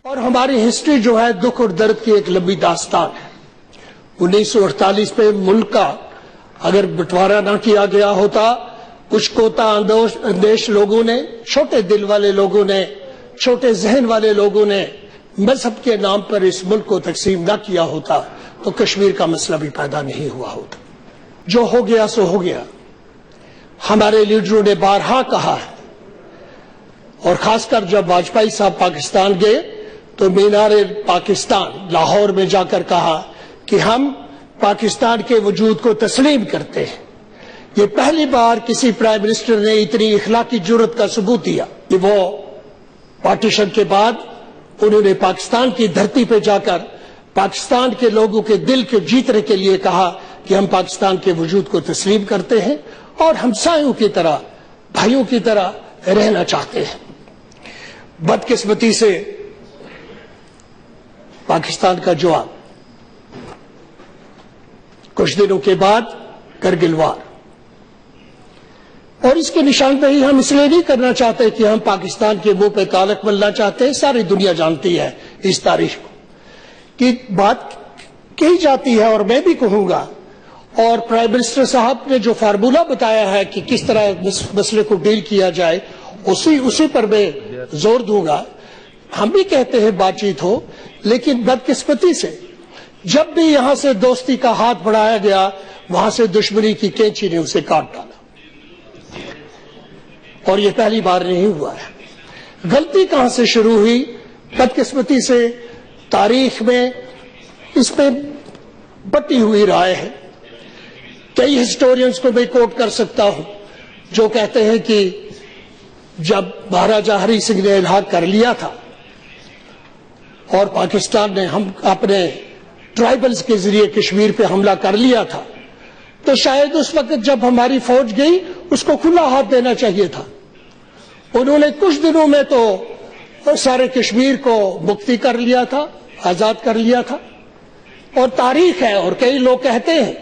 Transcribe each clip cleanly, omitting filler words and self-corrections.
اور ہماری ہسٹری جو ہے دکھ اور درد کی ایک لمبی داستان ہے۔ 1948 میں ملک کا اگر بٹوارا نہ کیا گیا ہوتا، کچھ کوتا اندیش لوگوں نے، چھوٹے دل والے لوگوں نے، چھوٹے ذہن والے لوگوں نے مذہب کے نام پر اس ملک کو تقسیم نہ کیا ہوتا تو کشمیر کا مسئلہ بھی پیدا نہیں ہوا ہوتا۔ جو ہو گیا سو ہو گیا۔ ہمارے لیڈروں نے بارہا کہا ہے، اور خاص کر جب واجپئی صاحب پاکستان گئے تو مینار پاکستان لاہور میں جا کر کہا کہ ہم پاکستان کے وجود کو تسلیم کرتے ہیں۔ یہ پہلی بار کسی پرائم منسٹر نے اتنی اخلاقی جرأت کا ثبوت دیا کہ وہ پارٹیشن کے بعد انہوں نے پاکستان کی دھرتی پہ جا کر پاکستان کے لوگوں کے دل کے جیتنے کے لیے کہا کہ ہم پاکستان کے وجود کو تسلیم کرتے ہیں اور ہمسایوں کی طرح، بھائیوں کی طرح رہنا چاہتے ہیں۔ بدقسمتی سے پاکستان کا جواب کچھ دنوں کے بعد کرگل وار، اور اس کی نشاندہی ہم اس لیے نہیں کرنا چاہتے کہ ہم پاکستان کے منہ پہ کالک ملنا چاہتے ہیں۔ ساری دنیا جانتی ہے اس تاریخ کو کہ بات کہی جاتی ہے، اور میں بھی کہوں گا، اور پرائم منسٹر صاحب نے جو فارمولہ بتایا ہے کہ کس طرح مسئلے کو ڈیل کیا جائے اسی پر میں زور دوں گا۔ ہم بھی کہتے ہیں بات چیت ہو، لیکن بدقسمتی سے جب بھی یہاں سے دوستی کا ہاتھ بڑھایا گیا، وہاں سے دشمنی کی کینچی نے اسے کاٹ ڈالا، اور یہ پہلی بار نہیں ہوا ہے۔ غلطی کہاں سے شروع ہوئی؟ بدقسمتی سے تاریخ میں اس پہ بٹی ہوئی رائے ہے۔ کئی ہسٹورینز کو میں کوٹ کر سکتا ہوں جو کہتے ہیں کہ جب مہاراجہ ہری سنگھ نے الحاق کر لیا تھا اور پاکستان نے ہم اپنے ٹرائبلز کے ذریعے کشمیر پہ حملہ کر لیا تھا، تو شاید اس وقت جب ہماری فوج گئی اس کو کھلا ہاتھ دینا چاہیے تھا۔ انہوں نے کچھ دنوں میں تو سارے کشمیر کو مکتی کر لیا تھا، آزاد کر لیا تھا، اور تاریخ ہے، اور کئی لوگ کہتے ہیں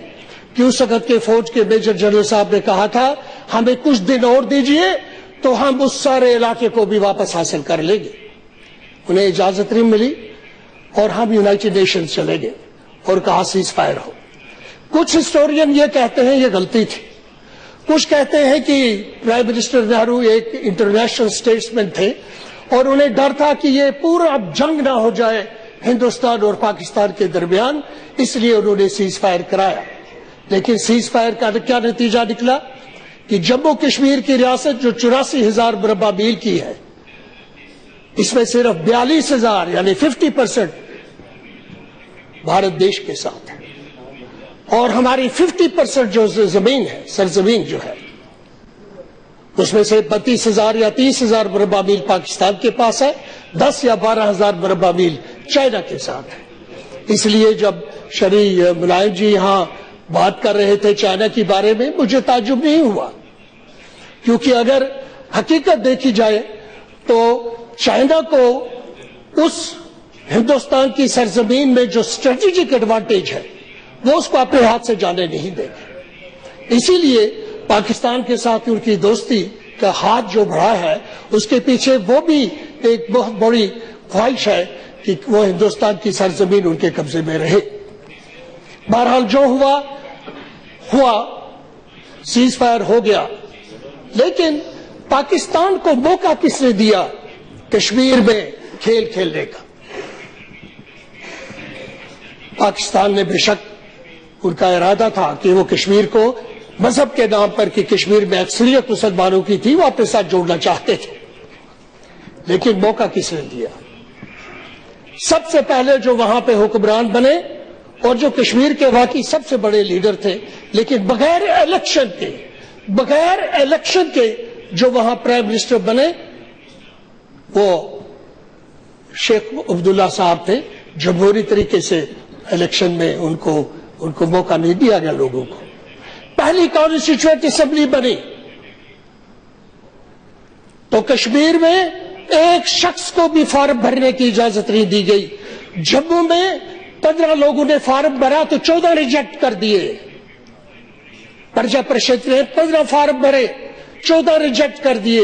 کہ اس وقت کے فوج کے میجر جنرل صاحب نے کہا تھا ہمیں کچھ دن اور دیجئے تو ہم اس سارے علاقے کو بھی واپس حاصل کر لیں گے۔ انہیں اجازت نہیں ملی اور ہم یونائٹڈ نیشنز چلے گئے اور کہا سیز فائر ہو۔ کچھ ہسٹورین یہ کہتے ہیں یہ غلطی تھی، کچھ کہتے ہیں کہ پرائم منسٹر نہرو ایک انٹرنیشنل اسٹیٹسمین تھے اور انہیں ڈر تھا کہ یہ پورا جنگ نہ ہو جائے ہندوستان اور پاکستان کے درمیان، اس لیے انہوں نے سیز فائر کرایا۔ لیکن سیز فائر کا کیا نتیجہ نکلا کہ جموں کشمیر کی ریاست جو 84,000 مربع میل کی ہے، اس میں صرف 42,000 یعنی 50% بھارت دیش کے ساتھ ہے، اور ہماری 50% جو زمین ہے، سرزمین جو ہے، اس میں سے 32,000 یا 30,000 مربع میل پاکستان کے پاس ہے، 10 یا 12,000 مربع میل چائنا کے ساتھ ہے۔ اس لیے جب شری ملائم جی یہاں بات کر رہے تھے چائنا کے بارے میں، مجھے تعجب نہیں ہوا، کیونکہ اگر حقیقت دیکھی جائے تو چائنا کو اس ہندوستان کی سرزمین میں جو اسٹریٹجک ایڈوانٹیج ہے وہ اس کو اپنے ہاتھ سے جانے نہیں دے گی۔ اسی لیے پاکستان کے ساتھ ان کی دوستی کا ہاتھ جو بڑھا ہے، اس کے پیچھے وہ بھی ایک بہت بڑی خواہش ہے کہ وہ ہندوستان کی سرزمین ان کے قبضے میں رہے۔ بہرحال جو ہوا سیز فائر ہو گیا، لیکن پاکستان کو موقع کس نے دیا کشمیر میں کھیل کھیلنے کا؟ پاکستان نے بے شک ان کا ارادہ تھا کہ وہ کشمیر کو مذہب کے نام پر، کہ کشمیر میں اکثریت مسلمانوں کی تھی، وہ اپنے ساتھ جوڑنا چاہتے تھے، لیکن موقع کس نے دیا؟ سب سے پہلے جو وہاں پہ حکمران بنے اور جو کشمیر کے واقعی سب سے بڑے لیڈر تھے، لیکن بغیر الیکشن کے جو وہاں پرائم منسٹر بنے، وہ شیخ عبداللہ صاحب تھے۔ جمہوری طریقے سے الیکشن میں ان کو موقع نہیں دیا گیا لوگوں کو۔ پہلی کانسٹیچوئنٹ اسمبلی بنی تو کشمیر میں ایک شخص کو بھی فارم بھرنے کی اجازت نہیں دی گئی۔ جموں میں 15 لوگوں نے فارم بھرا تو 14 ریجیکٹ کر دیے۔ پرجا پریشد نے 15 فارم بھرے، 14 ریجیکٹ کر دیے۔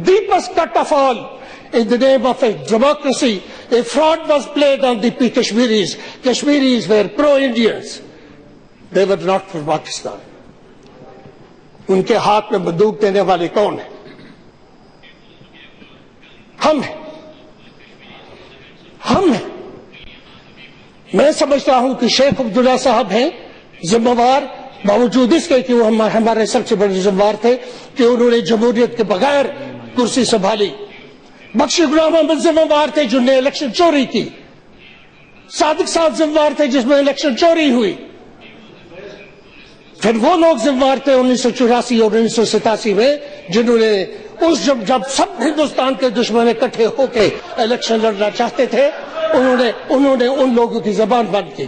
Deepest cut of all, in the name of a democracy, a fraud was played on the Kashmiris. Kashmiris were pro-Indians. They were not for Pakistan. ان کے ہاتھ میں بندوق دینے والے کون ہیں؟ ہم ہیں، ہم ہیں۔ میں سمجھتا ہوں کہ شیخ عبداللہ صاحب ہیں ذمہ وار، باوجود اس کے کہ وہ ہمارے سب سے بڑے ذمہ وار تھے کہ انہوں نے جمہوریت کے بغیر کرسی سنبھالی۔ بخشی غلام احمد ذمہ وار تھے جنہوں نے الیکشن چوری کی۔ صادق صاحب ذمہ وار تھے جس میں الیکشن چوری ہوئی۔ پھر وہ لوگ ذمہ وار تھے 1984 اور 1987 میں جنہوں نے جب سب ہندوستان کے دشمن اکٹھے ہو کے الیکشن لڑنا چاہتے تھے انہوں نے ان لوگوں کی زبان بند کی۔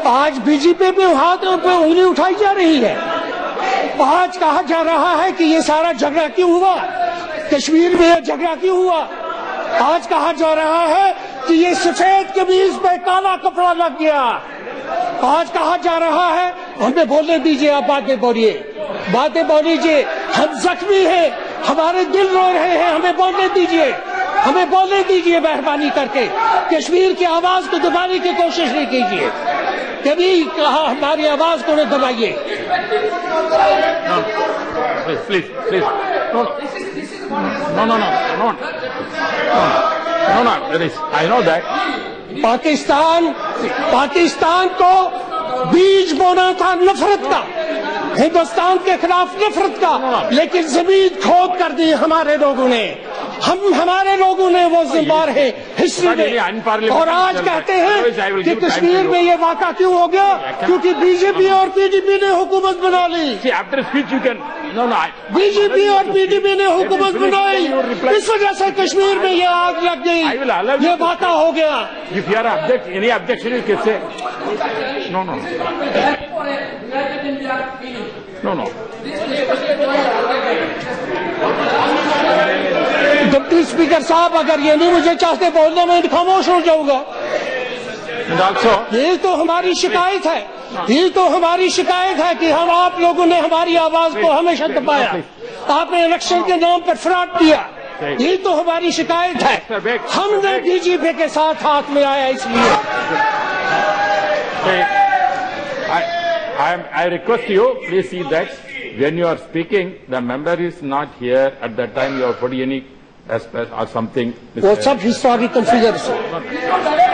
آج بی جے پی پہ ہاتھ پہ انگلی اٹھائی جا رہی ہے۔ آج کہا جا رہا ہے کہ یہ سارا جھگڑا کیوں ہوا، کشمیر میں یہ جھگڑا کیوں ہوا۔ آج کہا جا رہا ہے کہ یہ سفید قمیض پہ کالا کپڑا لگ گیا۔ آج کہا جا رہا ہے، ہمیں بولنے دیجیے، آپ باتیں بولیے، ہم زخمی ہیں، ہمارے دل رو رہے ہیں، ہمیں بولنے دیجیے مہربانی کر کے۔ کشمیر کی آواز کو دبانے کی کوشش نہیں کیجیے، کبھی کہا ہماری آواز کو نہ دبائیے۔ I know that. پاکستان کو بیج بونا تھا نفرت کا، ہندوستان کے خلاف نفرت کا، لیکن زمین کھود کر دی ہمارے لوگوں نے، ہمارے لوگوں نے وہ ذمہ دار ہے ہسٹری میں۔ اور آج کہتے ہیں کہ کشمیر میں یہ واقعہ کیوں ہو گیا، کیونکہ بی جے پی اور پی ڈی پی نے حکومت بنا لی۔ بی جے پی اور پی ڈی پی نے حکومت بنائی، اس وجہ سے کشمیر میں یہ آگ لگ گئی، یہ واقعہ ہو گیا۔ ڈپٹی اسپیکر صاحب اگر یہ نہیں مجھے چاہتے بولنے میں خاموش ہو جاؤں گا۔ یہ تو ہماری شکایت ہے کہ ہم آپ لوگوں نے ہماری آواز کو ہمیشہ دبایا، آپ نے الیکشن کے نام پر فراڈ کیا، یہ تو ہماری شکایت ہے۔ ہم نے بی جے پی کے ساتھ ہاتھ میں آیا اس لیے۔ I request you, please see that when you are speaking, the member is not here at that time. You are putting any or something. وہ سب ہسٹوریکل فگرس ہیں،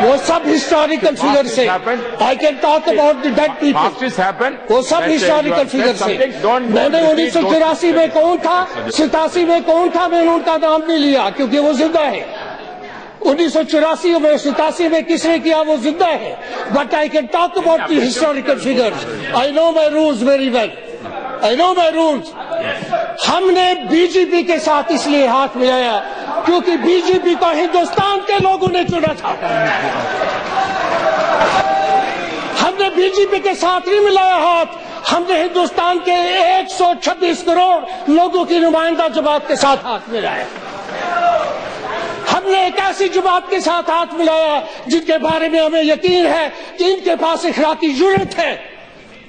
وہ سب ہسٹوریکل فگرس ہیں۔ I can talk about the dead people. Past happened. وہ سب historical figures ہیں۔ میں نے 1984 میں کون تھا، 87 میں کون تھا، میں نے ان کا نام نہیں لیا کیونکہ وہ زندہ ہے۔ 1984 میں 87 میں کس نے کیا، وہ زندہ ہے۔ But I can talk about the historical figures. I know my rules very well. I know my rules. ہم نے بی جے پی کے ساتھ اس لیے ہاتھ ملایا کیونکہ بی جے پی کو ہندوستان کے لوگوں نے چنا تھا۔ ہم نے بی جے پی کے ساتھ نہیں ملایا ہاتھ، ہم نے ہندوستان کے 126 کروڑ لوگوں کی نمائندہ جماعت کے ساتھ ہاتھ ملایا۔ ہم نے ایک ایسی جماعت کے ساتھ ہاتھ ملایا جن کے بارے میں ہمیں یقین ہے کہ ان کے پاس اخلاقی جرأت ہے۔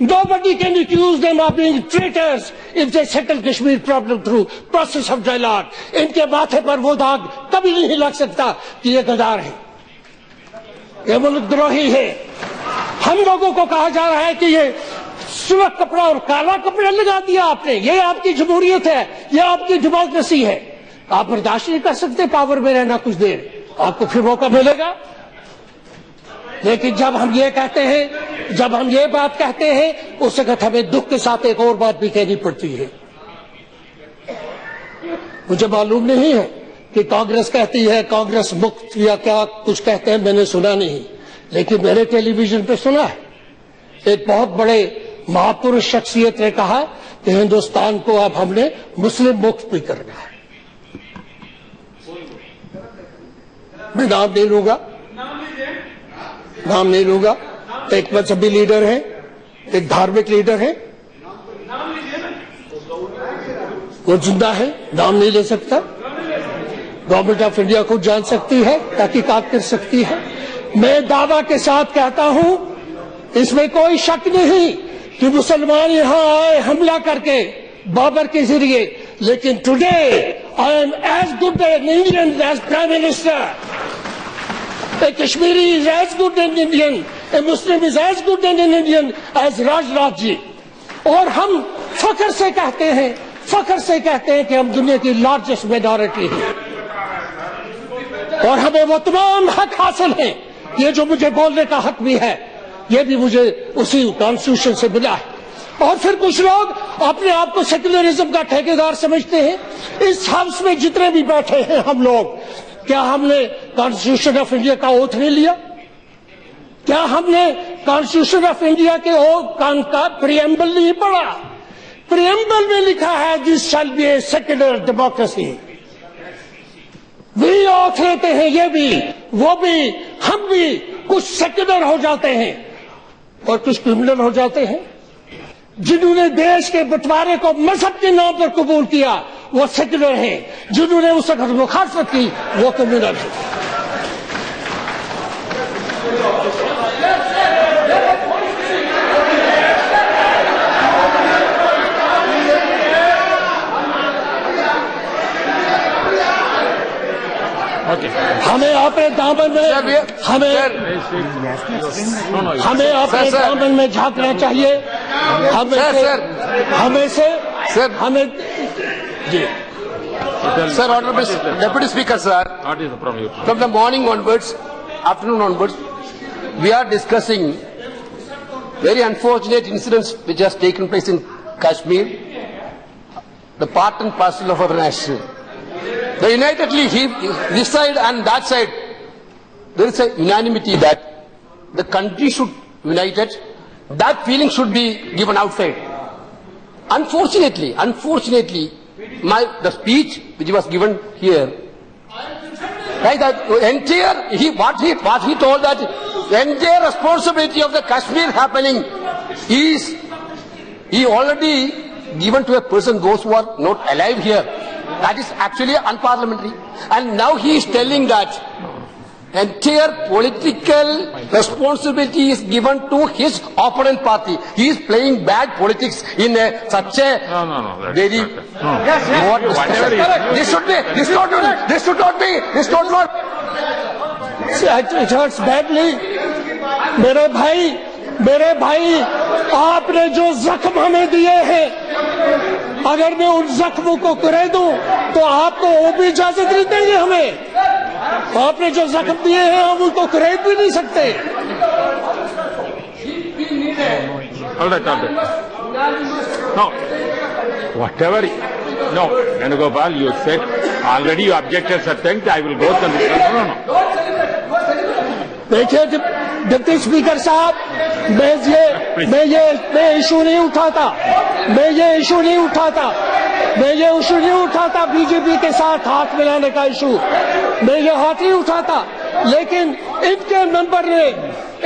Nobody can accuse them of being traitors if they settle Kashmir problem through process of dialogue. ان کے ماتھے پر وہ داغ کبھی نہیں لگ سکتا کہ یہ غدار ہے، یہ ملک دروہی ہے۔ ہم لوگوں کو کہا جا رہا ہے کہ یہ سرخ کپڑا اور کالا کپڑا لگا دیا آپ نے، یہ آپ کی جمہوریت ہے، یہ آپ کی ڈیموکریسی ہے۔ آپ برداشت نہیں کر سکتے پاور میں رہنا کچھ دیر، آپ کو پھر موقع ملے گا۔ لیکن جب ہم یہ کہتے ہیں، جب ہم یہ بات کہتے ہیں، اس وقت ہمیں دکھ کے ساتھ ایک اور بات بھی کہنی پڑتی ہے۔ مجھے معلوم نہیں ہے کہ کانگریس کہتی ہے کانگریس مکت یا کیا کچھ کہتے ہیں، میں نے سنا نہیں، لیکن میں نے ٹیلی ویژن پہ سنا ہے۔ ایک بہت بڑے مہاپرش شخصیت نے کہا کہ ہندوستان کو اب ہم نے مسلم مکت بھی کرنا ہے۔ میں نام نہیں لوں گا، ایک مذہبی لیڈر ہے، ایک دھارمک لیڈر ہے، وہ زندہ ہے، نام نہیں لے سکتا۔ گورنمنٹ آف انڈیا کو جان سکتی ہے، تحقیقات کر سکتی ہے۔ میں دعویٰ کے ساتھ کہتا ہوں، اس میں کوئی شک نہیں کہ مسلمان یہاں آئے حملہ کر کے بابر کے ذریعے، لیکن today I am as good an Indian as prime minister. A Kashmiri is as good an Indian, a Muslim is as good an Indian as Raj Ji. اور ہم فخر سے کہتے ہیں کہ ہم دنیا کی لارجسٹ مائنورٹی ہیں اور ہمیں وہ تمام حق حاصل ہیں. یہ جو مجھے بولنے کا حق بھی ہے یہ بھی مجھے اسی کانسٹیٹیوشن سے ملا ہے. اور پھر کچھ لوگ اپنے آپ کو سیکولرزم کا ٹھیکیدار سمجھتے ہیں. اس ہاؤس میں جتنے بھی بیٹھے ہیں ہم لوگ, کیا ہم نے کانسٹیٹیوشن آف انڈیا کا اوتھ نہیں لیا؟ کیا ہم نے کانسٹیٹیوشن آف انڈیا کے کا پریمبل نہیں پڑھا؟ پریمبل میں لکھا ہے this shall be a secular democracy. وہی اوتھ لیتے ہیں یہ بھی, وہ بھی, ہم بھی. کچھ سیکولر ہو جاتے ہیں اور کچھ کرمنل ہو جاتے ہیں. جنہوں نے دیش کے بٹوارے کو مذہب کے نام پر قبول کیا وہ سیکولر ہیں, جنہوں نے اس وقت مخالفت کی وہ کرمنل ہیں. ہمیں اپنے دامن میں ہمیں اپنے دامن میں جھانکنا چاہیے. ہمیں جی Sir, Honorable Deputy Speaker, sir, What is the problem? from the morning onwards, afternoon onwards, we are discussing very unfortunate incidents which has taken place in Kashmir, the part and parcel of our nation. The unitedly, this side and that side, there is a unanimity that the country should be united. That feeling should be given outside. Unfortunately, the speech which was given here, right, that entire, what he told, that the entire responsibility of the Kashmir happening is he already given to a person, those who are not alive here. That is actually unparliamentary. And now he is telling that entire political responsibility is given to his opponent party. He is playing bad politics in such a No. very. Yes. What this should be. This should not be. This should not. It hurts badly. میرے بھائی آپ نے جو زخم ہمیں دیے ہیں, اگر میں ان زخموں کو کرے دوں تو آپ کو وہ بھی اجازت نہیں دیں گے ہمیں. آپ نے جو زخم دیے ہیں ہم ان کو خرید بھی نہیں سکتے. All right. No. Whatever. No. Venugopal, you said already you objected certain things. I will go to the. No. دیکھیے ڈپٹی اسپیکر صاحب, میں یہ ایشو نہیں اٹھاتا بی جے پی کے ساتھ ہاتھ ملانے کا ایشو. میں یہ ہاتھ نہیں اٹھاتا, لیکن ان کے ممبر نے,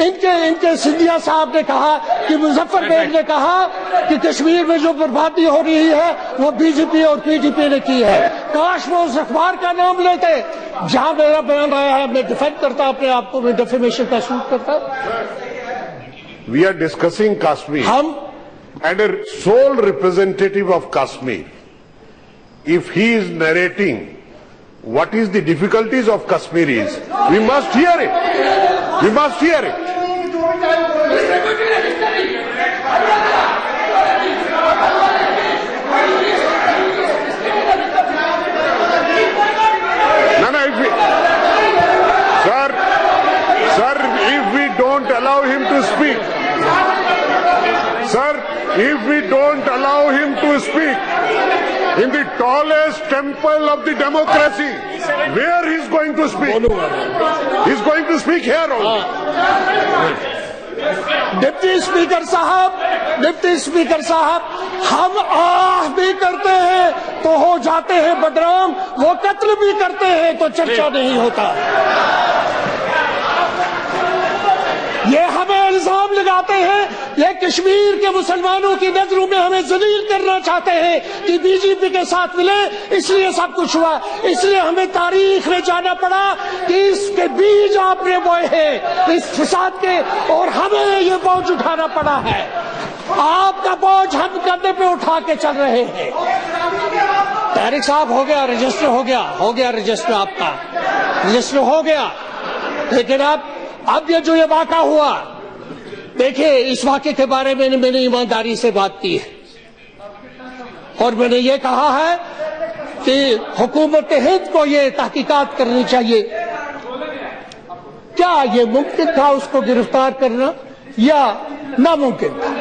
ان کے سندھیا صاحب نے کہا کہ مظفر بیگ نے کہا کہ کشمیر میں جو بربادی ہو رہی ہے وہ بی جے پی اور پی ڈی پی نے کی ہے. کاش وہ اس اخبار کا نام لیتے جہاں میرا بیان آیا ہے. میں ڈیفینڈ کرتا اپنے آپ کو, میں ڈیفیمیشن کا سوٹ کرتا. We are discussing Kashmir and a sole representative of Kashmir, if he is narrating what is the difficulties of Kashmiris, we must hear it. We must hear it. Sir, if we don't allow him to speak, in the tallest temple of the democracy, where he's going to speak? He's going to speak here only. Deputy speaker صاحب, ہم آہ بھی کرتے ہیں تو ہو جاتے ہیں بدنام, وہ قتل بھی کرتے ہیں تو چرچا نہیں ہوتا. یہ ہمیں الزام لگاتے ہیں, یہ کشمیر کے مسلمانوں کی نظروں میں ہمیں ذلیل کرنا چاہتے ہیں کہ بی جے پی کے ساتھ ملے, اس لیے سب کچھ ہوا. اس لیے ہمیں تاریخ میں جانا پڑا کہ اس کے بیج آپ نے بوئے ہیں اس فساد کے, اور ہمیں یہ بوجھ اٹھانا پڑا ہے. آپ کا بوجھ ہم کندھے پہ اٹھا کے چل رہے ہیں. طارق صاحب ہو گیا رجسٹر, ہو گیا رجسٹر, آپ کا رجسٹر ہو گیا. لیکن اب یہ جو یہ واقعہ ہوا, دیکھیں اس واقعے کے بارے میں میں نے ایمانداری سے بات کی ہے اور میں نے یہ کہا ہے کہ حکومت ہند کو یہ تحقیقات کرنی چاہیے کیا یہ ممکن تھا اس کو گرفتار کرنا یا ناممکن تھا.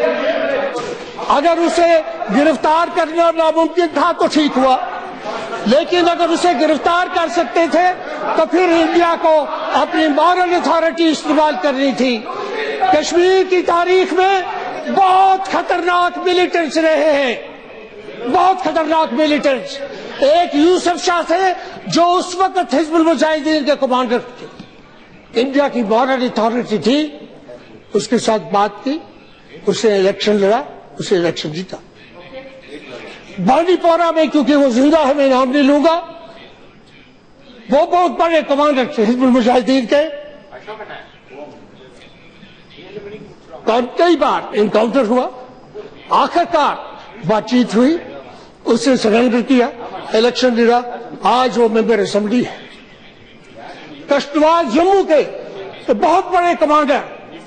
اگر اسے گرفتار کرنا ناممکن تھا تو ٹھیک ہوا, لیکن اگر اسے گرفتار کر سکتے تھے تو پھر انڈیا کو اپنی مورل اتھارٹی استعمال کرنی تھی. کشمیر کی تاریخ میں بہت خطرناک ملیٹنٹس رہے ہیں, بہت خطرناک ملیٹنٹس. ایک یوسف شاہ تھے جو اس وقت حزب المجاہدین کے کمانڈر تھے. انڈیا کی مورل اتھارٹی تھی, اس کے ساتھ بات کی, اسے الیکشن لڑا, اسے الیکشن جیتا. بانڈی پورہ میں کیونکہ وہ زندہ ہے میں نام نہیں لوں گا, وہ بہت بڑے کمانڈر تھے حزب المجاہدین کے. کئی بار انکاؤنٹر ہوا, آخر کار بات چیت ہوئی, اس سے سرنڈر کیا, الیکشن لڑا, آج وہ ممبر اسمبلی ہے. کشتواڑ جموں کے بہت بڑے کمانڈر,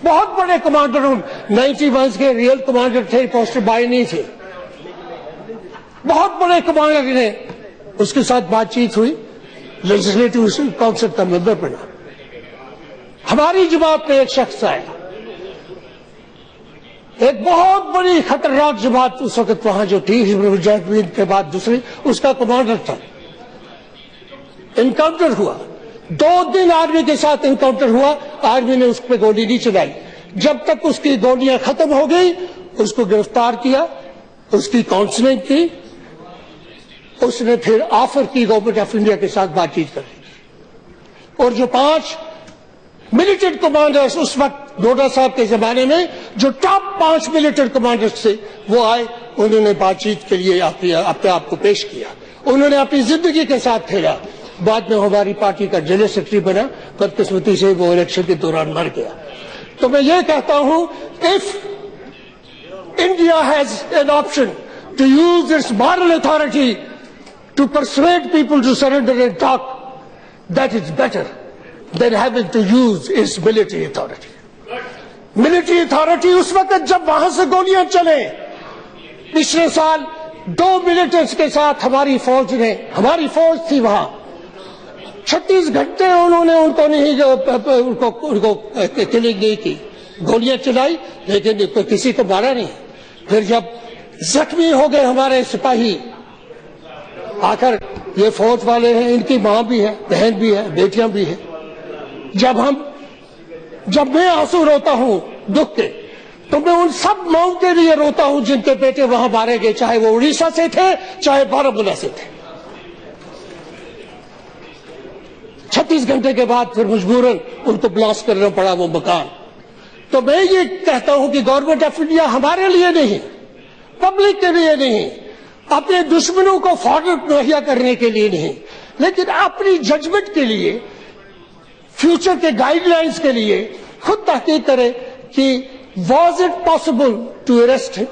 بہت بڑے کمانڈر 91 کے ریئل کمانڈر تھے, پوسٹر بائے نہیں تھے, بہت بڑے کمانڈر نے اس کے ساتھ بات چیت ہوئی, لیجسلیٹو کونسل کا ممبر بنا. ہماری جماعت میں ایک شخص آیا, ایک بہت بڑی خطرناک جماعت اس وقت وہاں جو تھی حزب المجاہدین کے بعد دوسری, اس کا کمانڈر تھا. انکاؤنٹر ہوا, 2 دن آرمی کے ساتھ انکاؤنٹر ہوا, آرمی نے اس پہ گولی نہیں چلائی. جب تک اس کی گولیاں ختم ہو گئی اس کو گرفتار کیا, اس کی کاؤنسلنگ کی, اس نے پھر آفر کی گورنمنٹ آف انڈیا کے ساتھ بات چیت کرنے کی. اور جو 5 ملیٹنٹ کمانڈرز اس وقت ڈوڈا صاحب کے زمانے میں جو ٹاپ 5 ملیٹنٹ کمانڈرز تھے وہ آئے, انہوں نے بات چیت کے لیے اپنے آپ کو پیش کیا, انہوں نے اپنی زندگی کے ساتھ کھیلا. بعد میں ہماری پارٹی کا جنرل سیکرٹری بنا, بدقسمتی سے وہ الیکشن کے دوران مر گیا. تو میں یہ کہتا ہوں, if India has an option to use its moral authority to persuade people to surrender and talk, that is better than having to use its military authority. Military authority اس وقت جب وہاں سے گولیاں چلیں, پچھلے سال 2 ملیٹنٹس کے ساتھ ہماری فوج تھی وہاں, 36 گھنٹے انہوں نے ان کو کلنگ نہیں کی, گولیاں چلائی لیکن کسی کو مارا نہیں. پھر جب زخمی ہو گئے ہمارے سپاہی, آخر یہ فوج والے ہیں, ان کی ماں بھی ہے, بہن بھی ہے, بیٹیاں بھی ہیں. جب میں آنسو روتا ہوں دکھ کے تو میں ان سب ماؤں کے لیے روتا ہوں جن کے بیٹے وہاں مارے گئے, چاہے وہ اڑیسہ سے تھے چاہے بارامولہ سے تھے. 36 گھنٹے کے بعد پھر مجبوراً ان کو بلاسٹ کرنا پڑا وہ مکان. تو میں یہ کہتا ہوں کہ گورنمنٹ آف انڈیا ہمارے لیے نہیں, پبلک کے لیے نہیں, اپنے دشمنوں کو فارورڈ مہیا کرنے کے لیے نہیں, لیکن اپنی ججمنٹ کے لیے, فیوچر کے گائیڈ لائنز کے لیے خود تحقیق کرے کہ was it possible to arrest him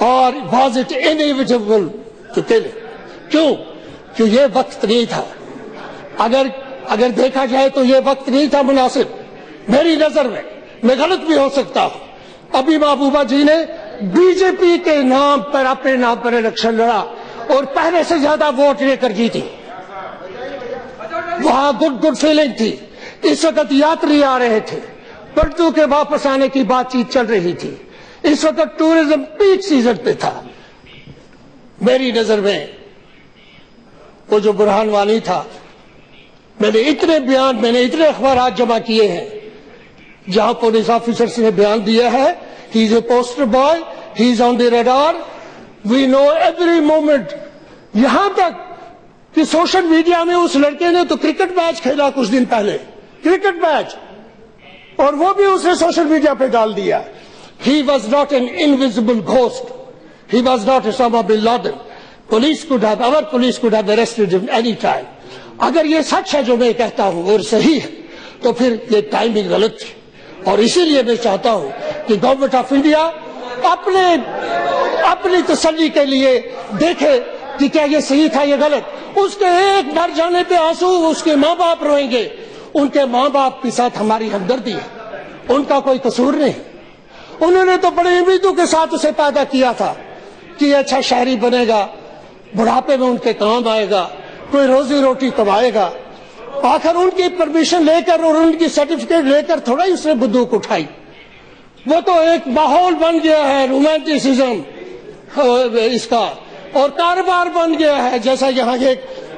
اور was it inevitable to kill him. کیوں کہ یہ وقت نہیں تھا. اگر دیکھا جائے تو یہ وقت نہیں تھا مناسب میری نظر میں غلط بھی ہو سکتا ہوں. ابھی محبوبہ جی نے بی جے پی کے نام پر اپنے نام پر الیکشن لڑا اور پہلے سے زیادہ ووٹ لے کر جیتی. وہاں گڈ فیلنگ تھی. اس وقت یاتری آ رہے تھے, پلٹو کے واپس آنے کی بات چیت چل رہی تھی. اس وقت ٹورزم پیک سیزن پہ تھا. میری نظر میں وہ جو برہان وانی تھا, میں نے اتنے اخبارات جمع کیے ہیں جہاں پولیس آفیسرز نے بیان دیا ہے, ہی از اے پوسٹر بوائے, ہی از آن دی ریڈار, وی نو ایوری مومنٹ. یہاں تک کہ سوشل میڈیا میں اس لڑکے نے تو کرکٹ میچ کھیلا کچھ دن پہلے, کرکٹ میچ, اور وہ بھی اس نے سوشل میڈیا پہ ڈال دیا. He was not an invisible ghost. He was not Osama bin Laden. Our police could have arrested him any time. اگر یہ سچ ہے جو میں کہتا ہوں اور صحیح ہے تو پھر یہ ٹائمنگ غلط تھی. اور اسی لیے میں چاہتا ہوں کہ گورنمنٹ آف انڈیا اپنی تسلی کے لیے دیکھے کہ کیا یہ صحیح تھا یہ غلط. اس کے ایک مر جانے پہ آنسو اس کے ماں باپ روئیں گے, ان کے ماں باپ کے ساتھ ہماری ہمدردی ہے, ان کا کوئی قصور نہیں. انہوں نے تو بڑی امیدوں کے ساتھ اسے پیدا کیا تھا کہ یہ اچھا شہری بنے گا, بڑھاپے میں ان کے کام آئے گا, کوئی روزی روٹی کمائے گا. آخر ان کی پرمیشن لے کر اور ان کی سرٹیفکیٹ لے کر تھوڑا ہی اس نے بندوق اٹھائی. وہ تو ایک ماحول بن گیا ہے رومانٹسزم اس کا, اور کاروبار بن گیا ہے. جیسا یہاں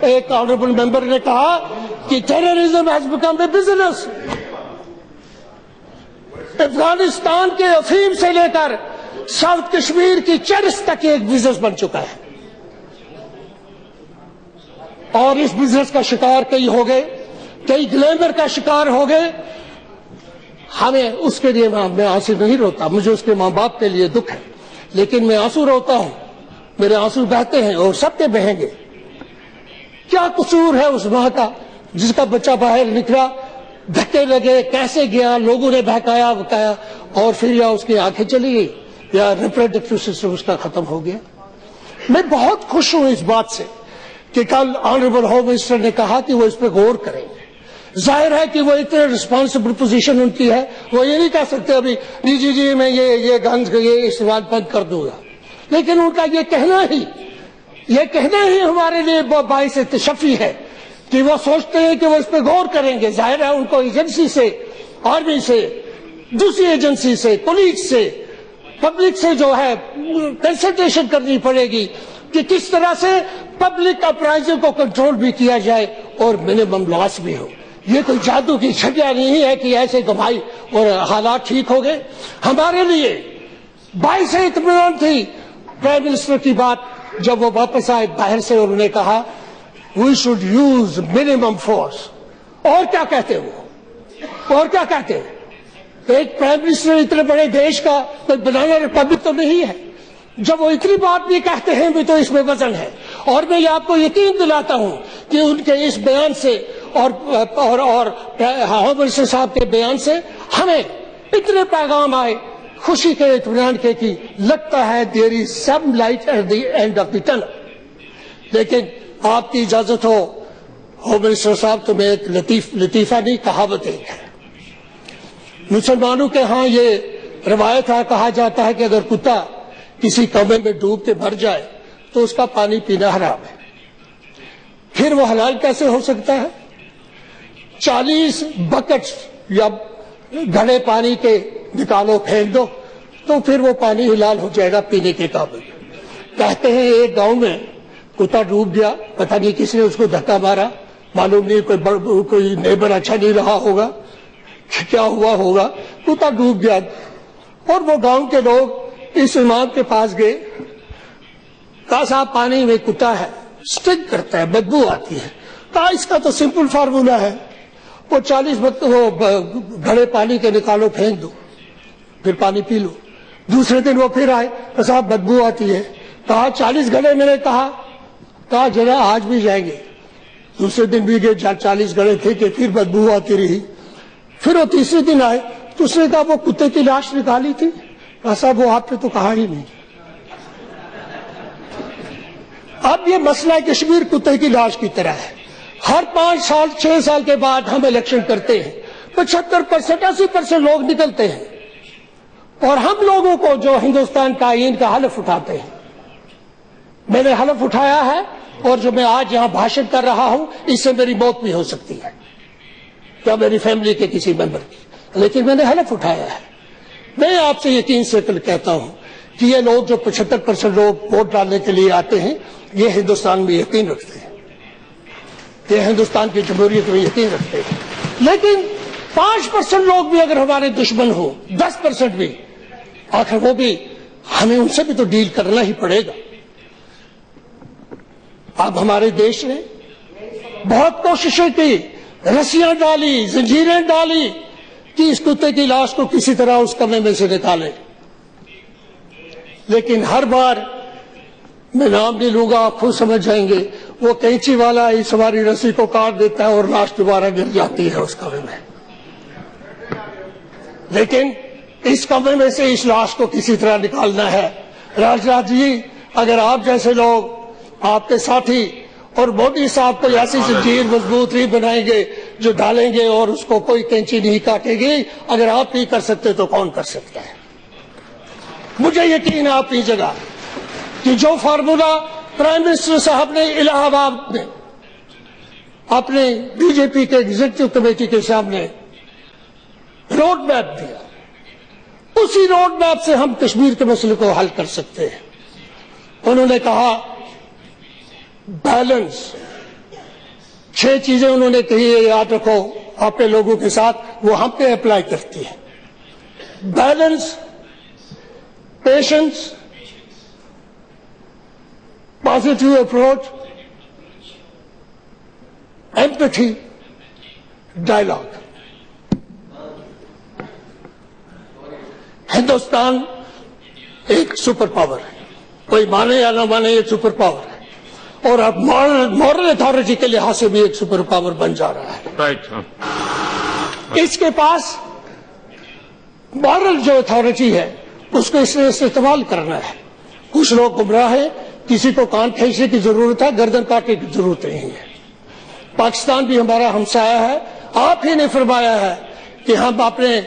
ایک آنریبل ممبر نے کہا کہ terrorism has become a business. Afghanistan کے افیم سے لے کر ساؤتھ کشمیر کی چرس تک ایک بزنس بن چکا ہے, اور اس بزنس کا شکار کئی ہو گئے, کئی گلیمر کا شکار ہو گئے. ہمیں اس کے لیے میں آنسو نہیں روتا, مجھے اس کے ماں باپ کے لیے دکھ ہے, لیکن میں آنسو روتا ہوں, میرے آنسو بہتے ہیں اور سب کے بہیں گے. کیا قصور ہے اس ماں کا جس کا بچہ باہر نکلا, دھکے لگے, کیسے گیا, لوگوں نے بہکایا بکایا, اور پھر یا اس کی آنکھیں چلی گئی یا ریپروڈکٹیو سسٹم اس کا ختم ہو گیا. میں بہت خوش ہوں اس بات سے کہ کل آنریبل ہوم منسٹر نے کہا کہ وہ اس پہ غور کریں گے. ظاہر ہے کہ وہ اتنے رسپانسبل پوزیشن ان کی ہے, وہ یہ نہیں کہہ سکتے ابھی جی میں یہ گنز یہ استعمال بند کر دوں گا, لیکن ان کا یہ کہنا ہی ہمارے لیے باعث تشفی ہے کہ وہ سوچتے ہیں کہ وہ اس پہ غور کریں گے. ظاہر ہے ان کو ایجنسی سے, آرمی سے, دوسری ایجنسی سے, پولیس سے, پبلک سے جو ہے کنسلٹیشن کرنی پڑے گی کہ کس طرح سے پبلک اپرائزنگ کو کنٹرول بھی کیا جائے اور منیمم لاس بھی ہو. یہ کوئی جادو کی چھٹیاں نہیں ہے کہ ایسے گھمائی اور حالات ٹھیک ہو گئے. ہمارے لیے باعث اطمینان تھی پرائم منسٹر کی بات جب وہ واپس آئے باہر سے, اور انہوں نے کہا we should use minimum force. اور کیا کہتے وہ, اور کیا کہتے ایک پرائم منسٹر اتنے بڑے دیش کا کوئی بنانا ریپبلک تو نہیں ہے. جب وہ اتنی بات بھی کہتے ہیں بھی تو اس میں وزن ہے. اور میں یہ آپ کو یقین دلاتا ہوں کہ ان کے اس بیان سے اور ہوم منسٹر صاحب کے بیان سے ہمیں اتنے پیغام آئے خوشی کے, اطمینان کے کہ لگتا ہے there is some light at the end of the tunnel. لیکن آپ کی اجازت ہو ہوم منسٹر صاحب, تو میں ایک لطیفہ نہیں کہاوت ایک ہے. مسلمانوں کے ہاں یہ روایت ہے, کہا جاتا ہے کہ اگر کتا کسی کوے میں ڈوب کے مر جائے تو اس کا پانی پینا حرام ہے. پھر وہ حلال کیسے ہو سکتا ہے؟ 40 بکٹ یا گھڑے پانی کے نکالو, پھینک دو, تو پھر وہ پانی حلال ہو جائے گا پینے کے قابل. کہتے ہیں ایک گاؤں میں کتا ڈوب گیا, پتہ نہیں کس نے اس کو دھکا مارا, معلوم نہیں کوئی نیبر اچھا نہیں رہا ہوگا, کیا ہوا ہوگا, کتا ڈوب گیا. اور وہ گاؤں کے لوگ اس امام کے پاس گئے, کہا صاحب پانی میں کتا ہے, اسٹنک کرتا ہے, بدبو آتی ہے. کہا اس کا تو سمپل فارمولا ہے, وہ 40 گھڑے پانی کے نکالو, پھینک دو, پھر پانی پی لو. دوسرے دن وہ پھر آئے, صاحب بدبو آتی ہے. کہا 40 گھڑے میں نے کہا جگہ آج بھی جائیں گے. دوسرے دن بھی گئے, 40 گھڑے تھے کہ پھر بدبو آتی رہی. پھر وہ تیسرے دن آئے تو اس نے کہا وہ کتے کی لاش نکالی تھی. کہا صاحب وہ آپ نے تو کہا ہی نہیں. اب یہ مسئلہ کشمیر کتے کی لاش کی طرح ہے. ہر 5 سال 6 سال کے بعد ہم الیکشن کرتے ہیں, 75% 80% لوگ نکلتے ہیں, اور ہم لوگوں کو جو ہندوستان کا آئین کا حلف اٹھاتے ہیں. میں نے حلف اٹھایا ہے, اور جو میں آج یہاں بھاشن کر رہا ہوں اس سے میری موت بھی ہو سکتی ہے یا میری فیملی کے کسی ممبر کی, لیکن میں نے حلف اٹھایا ہے. میں آپ سے یقین سے کہتا ہوں کہ یہ لوگ جو 75% لوگ ووٹ ڈالنے کے لیے آتے ہیں یہ ہندوستان میں یقین رکھتے ہیں, یہ ہندوستان کی جمہوریت میں یقین رکھتے ہیں. لیکن 5% لوگ بھی اگر ہمارے دشمن ہوں, 10% بھی, آخر وہ بھی ہمیں ان سے بھی تو ڈیل کرنا ہی پڑے گا. اب ہمارے دیش نے بہت کوششیں کی, رسیاں ڈالی, زنجیریں ڈالی کہ اس کتے کی لاش کو کسی طرح اس کمرے میں سے نکالیں, لیکن ہر بار میں نام نہیں لوں گا, آپ خود سمجھ جائیں گے, وہ کینچی والا اس ہماری رسی کو کاٹ دیتا ہے اور لاش دوبارہ گر جاتی ہے اس کمرے میں. لیکن اس کمرے میں سے اس لاش کو کسی طرح نکالنا ہے. راجناتھ جی, اگر آپ جیسے لوگ, آپ کے ساتھی اور مودی صاحب کو ایسی زنجیر مضبوط نہیں بنائیں گے جو ڈالیں گے اور اس کو کوئی کینچی نہیں کاٹے گی. اگر آپ نہیں کر سکتے تو کون کر سکتا ہے؟ مجھے یقین ہے اپنی جگہ کہ جو فارمولا پرائم منسٹر صاحب نے الہ آباد میں اپنے بی جے پی کے ایگزیکٹو کمیٹی کے سامنے روڈ میپ دیا، اسی روڈ میپ سے ہم کشمیر کے مسئلے کو حل کر سکتے ہیں. انہوں نے کہا بیلنس، 6 چیزیں انہوں نے کہی ہے، یاد رکھو اپنے لوگوں کے ساتھ، وہ ہم پہ اپلائی کرتی ہے. Balance, patience, positive approach, empathy, dialogue. Hindustan ایک سپر پاور ہے، کوئی مانے یا نہ مانے یہ سپر پاور ہے، اور اب مورل اتھارٹی کے لحاظ سے بھی ایک سپر پاور بن جا رہا ہے. Right. اس کے پاس مورل جو اتھارٹی ہے اس کو اس نے استعمال کرنا ہے. کچھ لوگ گمراہ ہیں، کسی کو کان کھینچنے کی ضرورت ہے، گردن کاٹنے کی ضرورت نہیں ہے. پاکستان بھی ہمارا ہمسایہ ہے. آپ ہی نے فرمایا ہے کہ ہم اپنے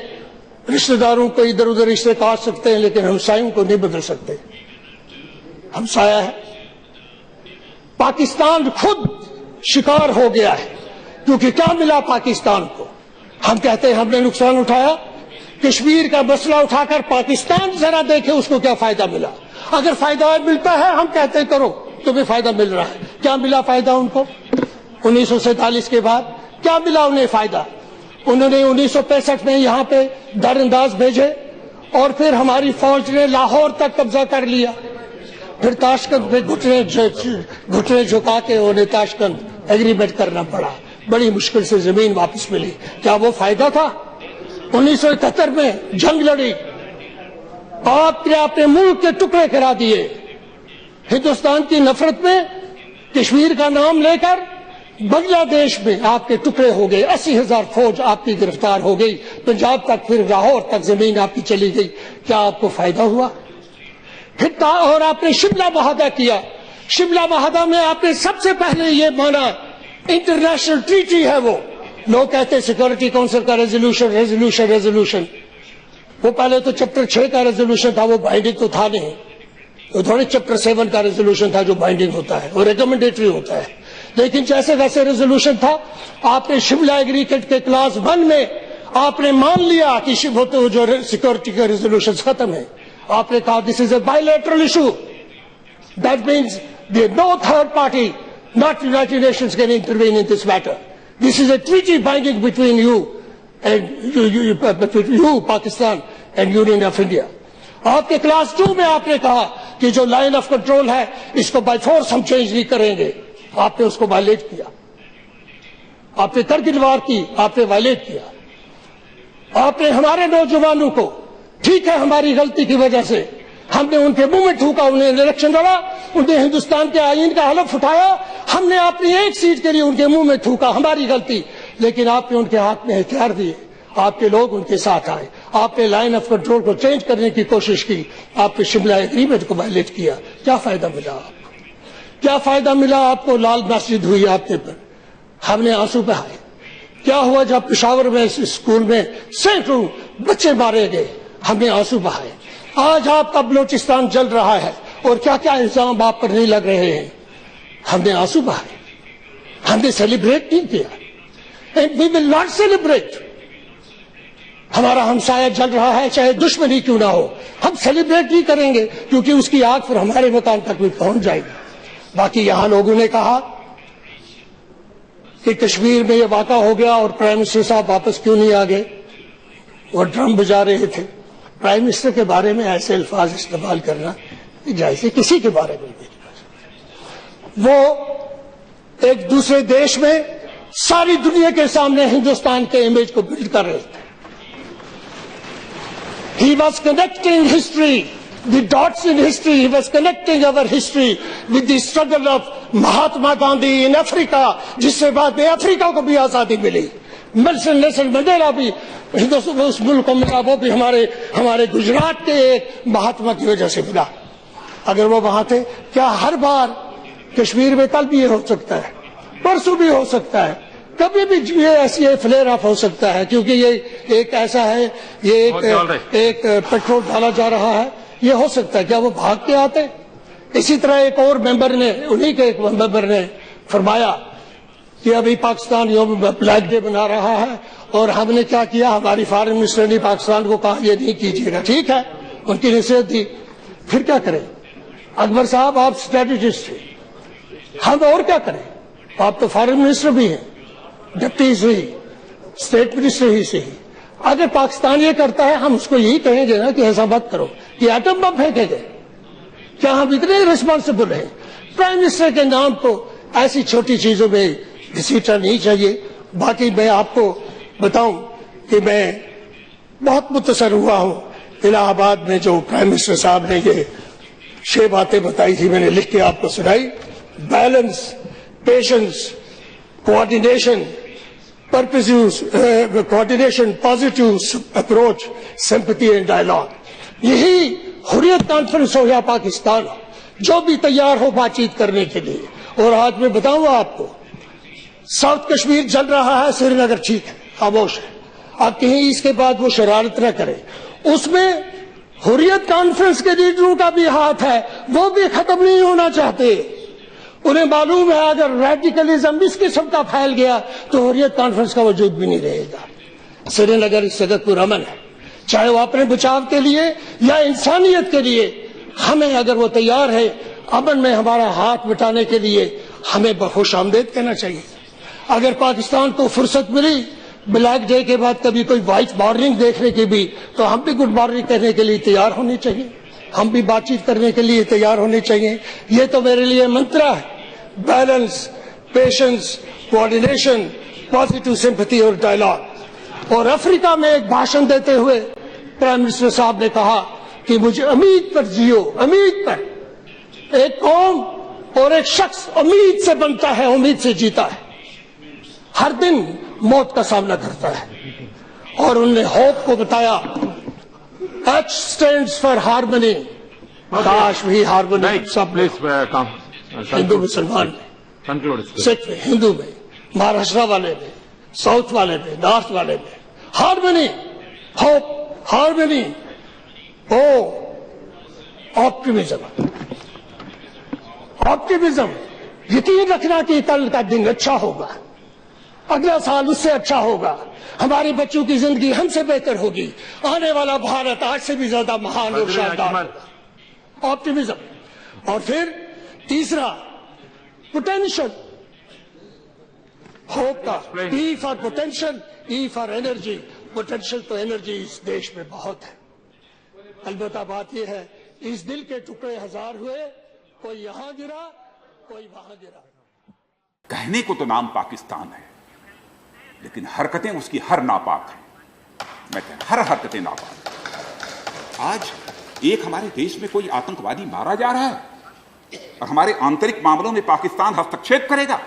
رشتہ داروں کو ادھر ادھر رشتے کاٹ سکتے ہیں لیکن ہمسایوں کو نہیں بدل سکتے. ہمسایہ ہے. پاکستان خود شکار ہو گیا ہے، کیونکہ کیا ملا پاکستان کو؟ ہم کہتے ہیں ہم نے نقصان اٹھایا. کشمیر کا مسئلہ اٹھا کر پاکستان ذرا دیکھے اس کو کیا فائدہ ملا. اگر فائدہ ملتا ہے ہم کہتے ہیں کرو، تمہیں فائدہ مل رہا ہے. کیا ملا فائدہ ان کو 1947 کے بعد؟ کیا ملا انہیں فائدہ؟ انہوں نے 1965 میں یہاں پہ در انداز بھیجے اور پھر ہماری فوج نے لاہور تک قبضہ کر لیا. پھر تاشکند پہ گھٹنے جھکا کے انہیں تاشکند ایگریمنٹ کرنا پڑا. بڑی مشکل سے زمین واپس ملی. کیا وہ فائدہ تھا؟ 1971 میں جنگ لڑی، آپ نے اپنے ملک کے ٹکڑے کرا دیے. ہندوستان کی نفرت میں کشمیر کا نام لے کر بنگلہ دیش میں آپ کے ٹکڑے ہو گئے. 80,000 فوج آپ کی گرفتار ہو گئی. پنجاب تک پھر لاہور تک زمین آپ کی چلی گئی. کیا آپ کو فائدہ ہوا؟ پھر اور آپ نے شملہ معاہدہ کیا. شملہ معاہدہ میں آپ نے سب سے پہلے یہ مانا انٹرنیشنل ٹریٹی ہے وہ. لوگ کہتے سیکورٹی کونسل کا ریزولوشن. وہ پہلے تو چیپٹر 6 کا ریزولوشن تھا، وہ بائنڈنگ تو تھا نہیں. وہ تھوڑے چیپٹر 7 کا ریزولوشن تھا جو بائنڈنگ ہوتا ہے، وہ ریکمنڈیٹری ہوتا ہے. لیکن جیسے ویسے ریزولوشن تھا. آپ نے شملہ ایگریگیٹ کے کلاس 1 میں آپ نے مان لیا کہ جو سیکورٹی کے ریزولوشن ختم ہے. آپ نے کہا this is a bilateral issue. That means no third party, not United Nations, can intervene in this matter. This is a treaty binding between you and you, Pakistan, and Union of India. آپ کے class 2 میں آپ نے کہا کہ جو line of control ہے اس کو بائی فورس ہم چینج نہیں کریں گے. آپ نے اس کو وائلیٹ کیا. آپ نے کرگل وار کی, آپ نے وائلیٹ کیا. آپ نے ہمارے نوجوانوں کو, ٹھیک ہے ہماری غلطی کی وجہ سے ہم نے ان کے منہ میں تھوکا, انہیں الیکشن لڑا, انہیں ہندوستان کے آئین کا حلف اٹھایا, ہم نے اپنی ایک سیٹ کے لیے ان کے منہ میں تھوکا, ہماری غلطی. لیکن آپ نے ان کے ہاتھ میں ہتھیار دیے, آپ کے لوگ ان کے ساتھ آئے, آپ نے لائن آف کنٹرول کو چینج کرنے کی کوشش کی, آپ نے شملہ ایگریمنٹ کو وائلیٹ کیا. کیا فائدہ ملا آپ کو؟ کیا فائدہ ملا آپ کو؟ لال مسجد ہوئی آپ کے پر, ہم نے آنسو بہائے. کیا ہوا جب پشاور میں اسکول میں سینکڑوں بچے مارے گئے, ہم نے آنسو بہائے. آج آپ کا بلوچستان جل رہا ہے اور کیا کیا الزام آپ پر نہیں لگ رہے ہیں, ہم نے آنسو بہائے. ہم نے سیلیبریٹ نہیں کیا, and we will not celebrate. ہمارا ہمسایہ جل رہا ہے چاہے دشمنی کیوں نہ ہو, ہم سیلیبریٹ نہیں کریں گے کیونکہ اس کی آگ پھر ہمارے مکان تک بھی پہنچ جائے گی. باقی یہاں لوگوں نے کہا کہ کشمیر میں یہ واقع ہو گیا اور پرائم منسٹر صاحب واپس کیوں نہیں آ گئے, وہ ڈرم بجا رہے تھے. پرائم منسٹر کے بارے میں ایسے الفاظ استعمال کرنا جائز ہے, کسی کے بارے میں نہیں. وہ ایک دوسرے دیش میں ساری دنیا کے سامنے ہندوستان کے امیج کو بلڈ کر رہے تھے. He was connecting history, the dots in history. He was connecting our history with the struggle of Mahatma Gandhi in Africa, جس سے بعد میں افریقہ کو بھی آزادی ملی. نیلسن منڈیلا بھی اس ملک کو ملا, وہ بھی ہمارے گجرات کے ایک مہاتما کی وجہ سے ملا. اگر وہ وہاں تھے, کیا ہر بار کشمیر میں کل بھی یہ ہو سکتا ہے, پرسوں بھی ہو سکتا ہے, کبھی بھی یہ فلیئر اپ ہو سکتا ہے، کیونکہ یہ ایک ایسا ہے، یہ ایک پیٹرول ڈالا جا رہا ہے، یہ ہو سکتا ہے. کیا وہ بھاگ کے آتے؟ اسی طرح ایک اور ممبر نے، انہی کے ایک ممبر نے فرمایا کہ ابھی پاکستان یوم بلیک ڈے بنا رہا ہے اور ہم نے کیا کیا، ہماری فارن منسٹر نے پاکستان کو کہا یہ نہیں کیجیے گا. ٹھیک ہے، ان کی نصیحت دی، پھر کیا کریں؟ اکبر صاحب آپ اسٹریٹجسٹ ہیں، ہم اور کیا کریں؟ آپ تو فارن منسٹر بھی ہیں، ڈپٹی سے ہی، اسٹیٹ منسٹر ہی سے ہی. اگر پاکستان یہ کرتا ہے ہم اس کو یہی کہیں گے نا کہ ایسا مت کرو، کہ ایٹم بم پھینکیں گے؟ کیا ہم اتنے ریسپانسبل ہیں؟ پرائم منسٹر کے نام کو ایسی چھوٹی چیزوں میں گھسیٹنا نہیں چاہیے. باقی میں آپ کو بتاؤں کہ میں بہت متاثر ہوا ہوں الہ آباد میں جو پرائم منسٹر صاحب نے یہ 6 باتیں بتائی تھی، میں نے لکھ کے آپ کو سنائی. Balance, patience, coordination, coordination, positive approach, sympathy and dialogue. یہی حریت کانفرنس ہو یا پاکستان ہو، جو بھی تیار ہو بات چیت کرنے کے لیے. اور آج میں بتاؤں گا آپ کو، ساؤتھ کشمیر جل رہا ہے، سری نگر ٹھیک ہے، خاموش ہے. آپ کہیں اس کے بعد وہ شرارت نہ کریں. اس میں حریت کانفرنس کے لیڈروں کا بھی ہاتھ ہے، وہ بھی ختم نہیں ہونا چاہتے. انہیں معلوم ہے اگر ریڈیکلزم اس قسم کا پھیل گیا تو حریت کانفرنس کا وجود بھی نہیں رہے گا. سری نگر اس جگہ پر امن ہے، چاہے وہ اپنے بچاؤ کے لیے یا انسانیت کے لیے. ہمیں اگر وہ تیار ہے امن میں ہمارا ہاتھ بٹانے کے لیے، ہمیں بخوش آمدید کہنا چاہیے. اگر پاکستان کو فرصت ملی بلیک ڈے کے بعد کبھی کوئی وائٹ مارننگ دیکھنے کی بھی، تو ہم بھی گڈ مارننگ کہنے کے لیے تیار ہونے چاہیے، ہم بھی بات چیت کرنے کے لیے تیار ہونے چاہیے. یہ تو میرے لیے منترا ہے، balance, patience, coordination, positive sympathy اور ڈائلاگ. اور افریقہ میں ایک بھاشن دیتے ہوئے پرائم منسٹر صاحب نے کہا کہ مجھے امید پر جیو، امید پر. ایک قوم اور ایک شخص امید سے بنتا ہے، امید سے جیتا ہے، ہر دن موت کا سامنا کرتا ہے. اور انہوں نے ہوپ کو بتایا. H stands for harmony. کاش بھی ہارمنی سب ہندو مسلمان میں، سکھ میں، ہندو میں، مہاراشٹر والے میں، ساؤتھ والے میں، نارتھ والے میں، harmony, hope, harmony, optimism. Optimism, یقین رکھنا کہ کل کا دن اچھا ہوگا، اگلا سال اس سے اچھا ہوگا، ہمارے بچوں کی زندگی ہم سے بہتر ہوگی، آنے والا بھارت آج سے بھی زیادہ مہان اور شاندار ہوگا. آپٹیمزم. اور پھر تیسرا پوٹینشل، ہوپ کا. P for potential, E for energy. Potential تو انرجی اس دیش میں بہت ہے. البتہ بات یہ ہے اس دل کے ٹکڑے ہزار ہوئے، کوئی یہاں گرا، کوئی وہاں گرا. کہنے کو تو نام پاکستان ہے لیکن حرکتیں اس کی ہر ناپاک ہیں. میں کہہ رہا ہر حرکتیں ناپاک ہیں. آج ایک ہمارے دیش میں کوئی آتنکوادی مارا جا رہا ہے اور ہمارے آنترک معاملوں میں پاکستان ہستکشیپ کرے گا.